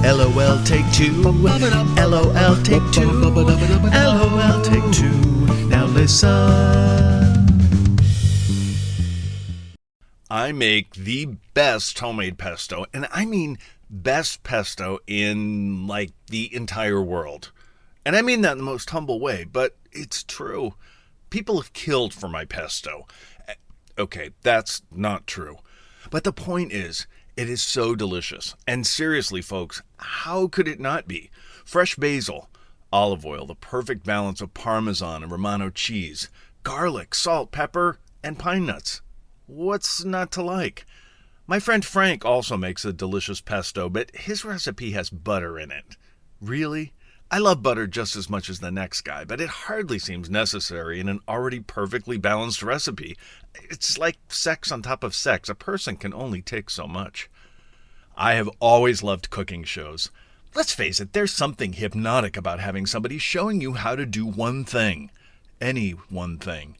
LOL take two. LOL take two. LOL take two. Now listen. I make the best homemade pesto, and I mean best pesto in, like, the entire world. And I mean that in the most humble way, but it's true. People have killed for my pesto. Okay, that's not true. But the point is, it is so delicious. And seriously, folks, how could it not be? Fresh basil, olive oil, the perfect balance of Parmesan and Romano cheese, garlic, salt, pepper, and pine nuts. What's not to like? My friend Frank also makes a delicious pesto, but his recipe has butter in it. Really? I love butter just as much as the next guy, but it hardly seems necessary in an already perfectly balanced recipe. It's like sex on top of sex. A person can only take so much. I have always loved cooking shows. Let's face it, there's something hypnotic about having somebody showing you how to do one thing. Any one thing.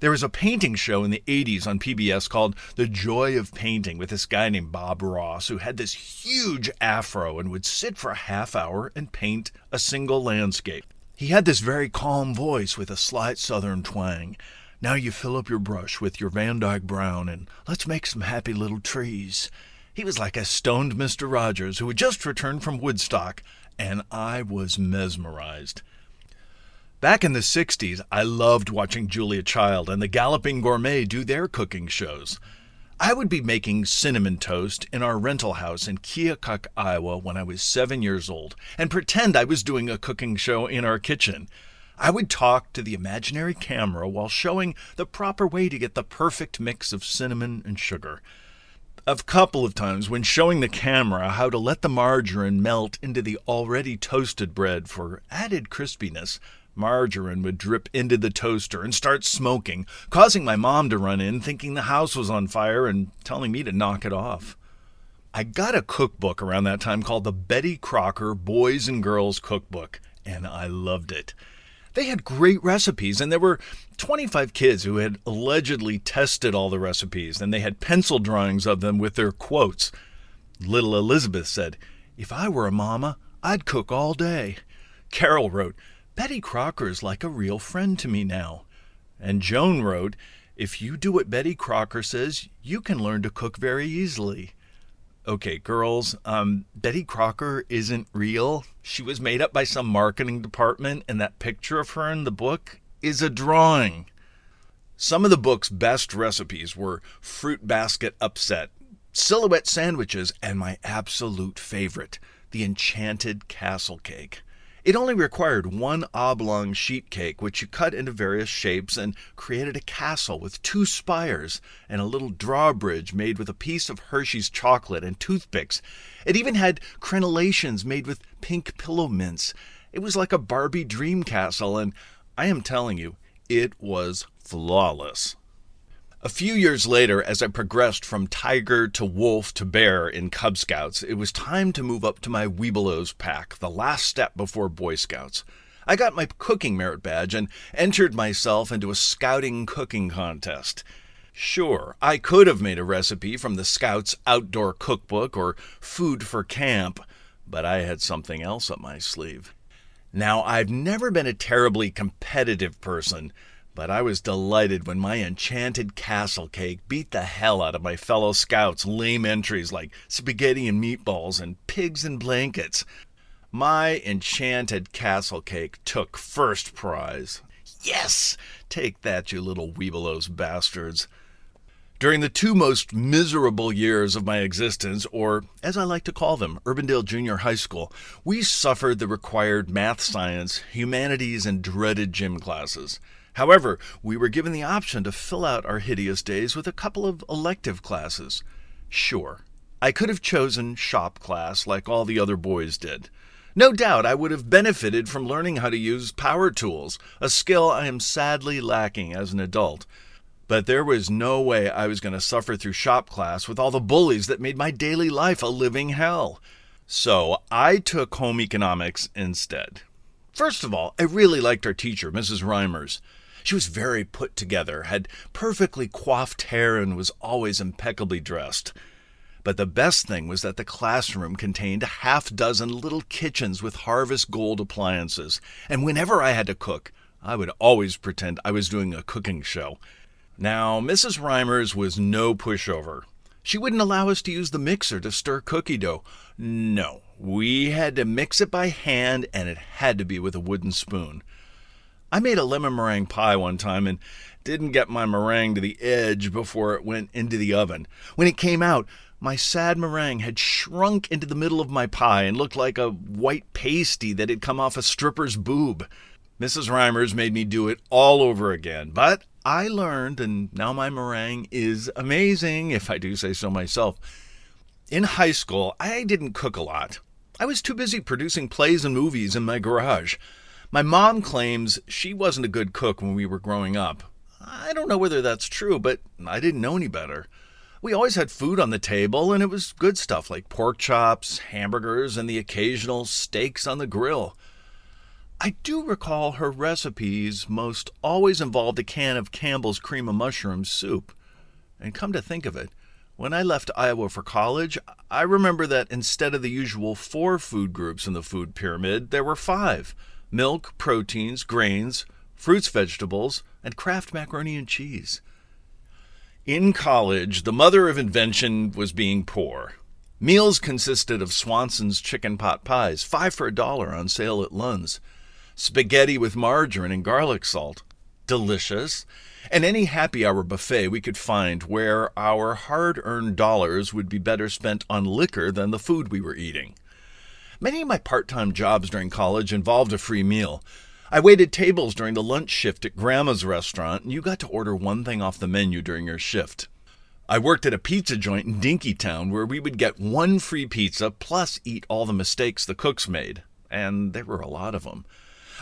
There was a painting show in the 80s on PBS called The Joy of Painting with this guy named Bob Ross who had this huge afro and would sit for a half hour and paint a single landscape. He had this very calm voice with a slight southern twang. Now you fill up your brush with your Van Dyke brown and let's make some happy little trees. He was like a stoned Mr. Rogers who had just returned from Woodstock, and I was mesmerized. Back in the 60s, I loved watching Julia Child and the Galloping Gourmet do their cooking shows. I would be making cinnamon toast in our rental house in Keokuk, Iowa when I was 7 years old and pretend I was doing a cooking show in our kitchen. I would talk to the imaginary camera while showing the proper way to get the perfect mix of cinnamon and sugar. A couple of times when showing the camera how to let the margarine melt into the already toasted bread for added crispiness, margarine would drip into the toaster and start smoking, causing my mom to run in thinking the house was on fire and telling me to knock it off. I got a cookbook around that time called the Betty Crocker Boys and Girls Cookbook, and I loved it. They had great recipes, and there were 25 kids who had allegedly tested all the recipes, and they had pencil drawings of them with their quotes. Little Elizabeth said, "If I were a mama, I'd cook all day." Carol wrote, "Betty Crocker's like a real friend to me now." And Joan wrote, "If you do what Betty Crocker says, you can learn to cook very easily." Okay, girls, Betty Crocker isn't real. She was made up by some marketing department, and that picture of her in the book is a drawing. Some of the book's best recipes were fruit basket upset, silhouette sandwiches, and my absolute favorite, the Enchanted Castle Cake. It only required one oblong sheet cake, which you cut into various shapes and created a castle with 2 spires and a little drawbridge made with a piece of Hershey's chocolate and toothpicks. It even had crenellations made with pink pillow mints. It was like a Barbie dream castle, and I am telling you, it was flawless. A few years later, as I progressed from tiger to wolf to bear in Cub Scouts, it was time to move up to my Webelos pack, the last step before Boy Scouts. I got my cooking merit badge and entered myself into a scouting cooking contest. Sure, I could have made a recipe from the Scouts' outdoor cookbook or food for camp, but I had something else up my sleeve. Now, I've never been a terribly competitive person, but I was delighted when my Enchanted Castle Cake beat the hell out of my fellow Scouts' lame entries like spaghetti and meatballs and pigs in blankets. My Enchanted Castle Cake took first prize. Yes! Take that, you little Webelos bastards. During the 2 most miserable years of my existence, or as I like to call them, Urbandale Junior High School, we suffered the required math, science, humanities, and dreaded gym classes. However, we were given the option to fill out our hideous days with a couple of elective classes. Sure, I could have chosen shop class like all the other boys did. No doubt I would have benefited from learning how to use power tools, a skill I am sadly lacking as an adult. But there was no way I was going to suffer through shop class with all the bullies that made my daily life a living hell. So I took home economics instead. First of all, I really liked our teacher, Mrs. Reimers. She was very put together, had perfectly coiffed hair, and was always impeccably dressed. But the best thing was that the classroom contained a half dozen little kitchens with harvest gold appliances. And whenever I had to cook, I would always pretend I was doing a cooking show. Now, Mrs. Reimers was no pushover. She wouldn't allow us to use the mixer to stir cookie dough. No, we had to mix it by hand, and it had to be with a wooden spoon. I made a lemon meringue pie one time and didn't get my meringue to the edge before it went into the oven. When it came out, my sad meringue had shrunk into the middle of my pie and looked like a white pasty that had come off a stripper's boob. Mrs. Reimers made me do it all over again, but I learned, and now my meringue is amazing, if I do say so myself. In high school, I didn't cook a lot. I was too busy producing plays and movies in my garage. My mom claims she wasn't a good cook when we were growing up. I don't know whether that's true, but I didn't know any better. We always had food on the table, and it was good stuff like pork chops, hamburgers, and the occasional steaks on the grill. I do recall her recipes most always involved a can of Campbell's cream of mushroom soup. And come to think of it, when I left Iowa for college, I remember that instead of the usual 4 food groups in the food pyramid, there were 5: milk, proteins, grains, fruits, vegetables, and Kraft macaroni and cheese. In college, the mother of invention was being poor. Meals consisted of Swanson's chicken pot pies, 5 for $1 on sale at Lund's. Spaghetti with margarine and garlic salt. Delicious. And any happy hour buffet we could find where our hard-earned dollars would be better spent on liquor than the food we were eating. Many of my part-time jobs during college involved a free meal. I waited tables during the lunch shift at Grandma's restaurant, and you got to order one thing off the menu during your shift. I worked at a pizza joint in Dinkytown where we would get 1 free pizza plus eat all the mistakes the cooks made. And there were a lot of them.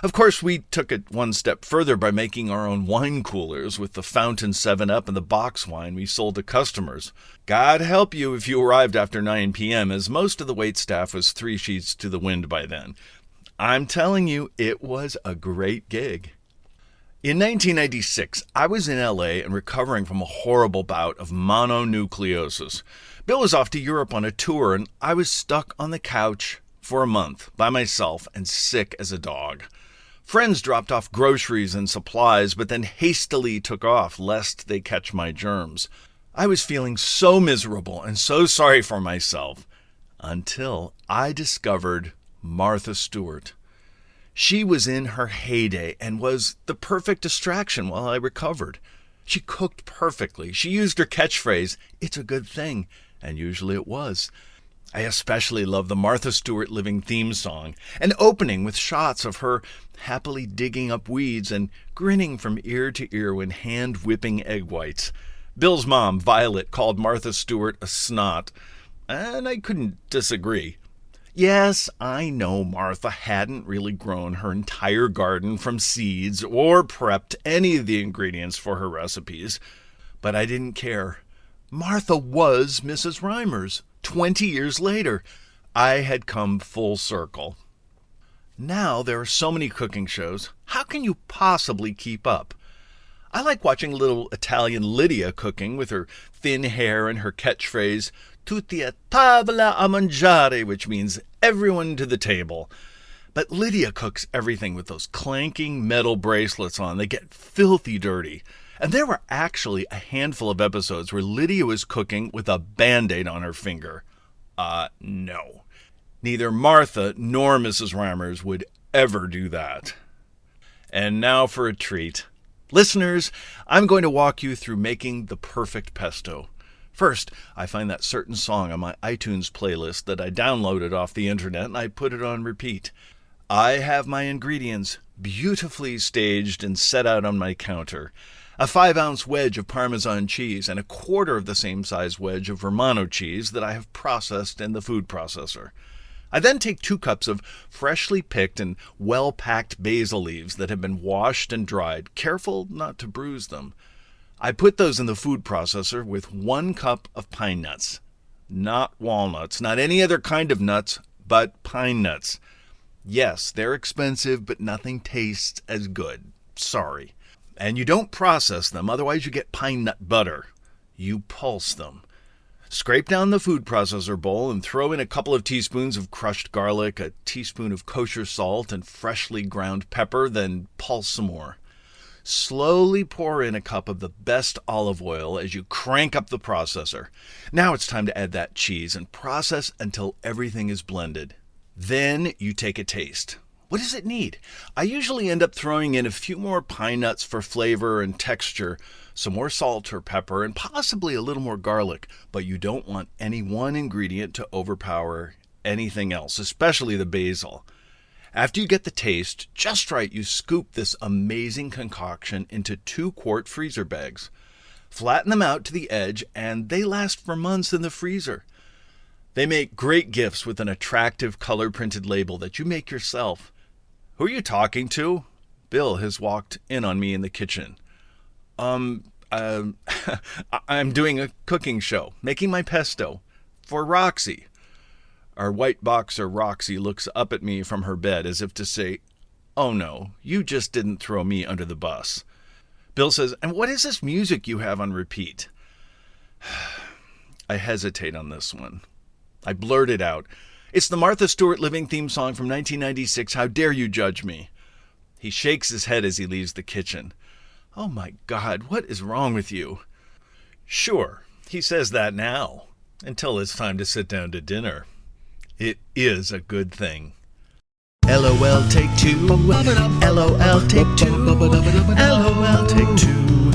Of course, we took it one step further by making our own wine coolers with the fountain 7-Up and the box wine we sold to customers. God help you if you arrived after 9 p.m., as most of the waitstaff was 3 sheets to the wind by then. I'm telling you, it was a great gig. In 1996, I was in LA and recovering from a horrible bout of mononucleosis. Bill was off to Europe on a tour, and I was stuck on the couch for a month by myself and sick as a dog. Friends dropped off groceries and supplies, but then hastily took off lest they catch my germs. I was feeling so miserable and so sorry for myself until I discovered Martha Stewart. She was in her heyday and was the perfect distraction while I recovered. She cooked perfectly. She used her catchphrase, "It's a good thing," and usually it was. I especially love the Martha Stewart Living theme song, an opening with shots of her happily digging up weeds and grinning from ear to ear when hand-whipping egg whites. Bill's mom, Violet, called Martha Stewart a snot, and I couldn't disagree. Yes, I know Martha hadn't really grown her entire garden from seeds or prepped any of the ingredients for her recipes, but I didn't care. Martha was Mrs. Reimers. 20 years later, I had come full circle. Now there are so many cooking shows. How can you possibly keep up? I like watching little Italian Lydia cooking with her thin hair and her catchphrase, "Tutti a tavola a mangiare," which means everyone to the table. But Lydia cooks everything with those clanking metal bracelets on. They get filthy dirty. And there were actually a handful of episodes where Lydia was cooking with a Band-Aid on her finger. No. Neither Martha nor Mrs. Reimers would ever do that. And now for a treat. Listeners, I'm going to walk you through making the perfect pesto. First, I find that certain song on my iTunes playlist that I downloaded off the internet and I put it on repeat. I have my ingredients beautifully staged and set out on my counter. A 5-ounce wedge of Parmesan cheese and a quarter of the same size wedge of Romano cheese that I have processed in the food processor. I then take 2 cups of freshly picked and well-packed basil leaves that have been washed and dried, careful not to bruise them. I put those in the food processor with 1 cup of pine nuts. Not walnuts, not any other kind of nuts, but pine nuts. Yes, they're expensive, but nothing tastes as good. Sorry. And you don't process them, otherwise you get pine nut butter. You pulse them. Scrape down the food processor bowl and throw in a couple of teaspoons of crushed garlic, a teaspoon of kosher salt, and freshly ground pepper, then pulse some more. Slowly pour in a cup of the best olive oil as you crank up the processor. Now it's time to add that cheese and process until everything is blended. Then you take a taste. What does it need? I usually end up throwing in a few more pine nuts for flavor and texture, some more salt or pepper, and possibly a little more garlic, but you don't want any one ingredient to overpower anything else, especially the basil. After you get the taste just right, you scoop this amazing concoction into 2-quart freezer bags. Flatten them out to the edge, and they last for months in the freezer. They make great gifts with an attractive color-printed label that you make yourself. Who are you talking to? Bill has walked in on me in the kitchen. I'm doing a cooking show, making my pesto for Roxy. Our white boxer Roxy looks up at me from her bed as if to say, "Oh no, you just didn't throw me under the bus." Bill says, "And what is this music you have on repeat?" I hesitate on this one. I blurt it out. "It's the Martha Stewart Living theme song from 1996, How Dare You Judge Me?" He shakes his head as he leaves the kitchen. Oh my God, what is wrong with you? Sure, he says that now, until it's time to sit down to dinner. It is a good thing. LOL take two. LOL take two. LOL take two.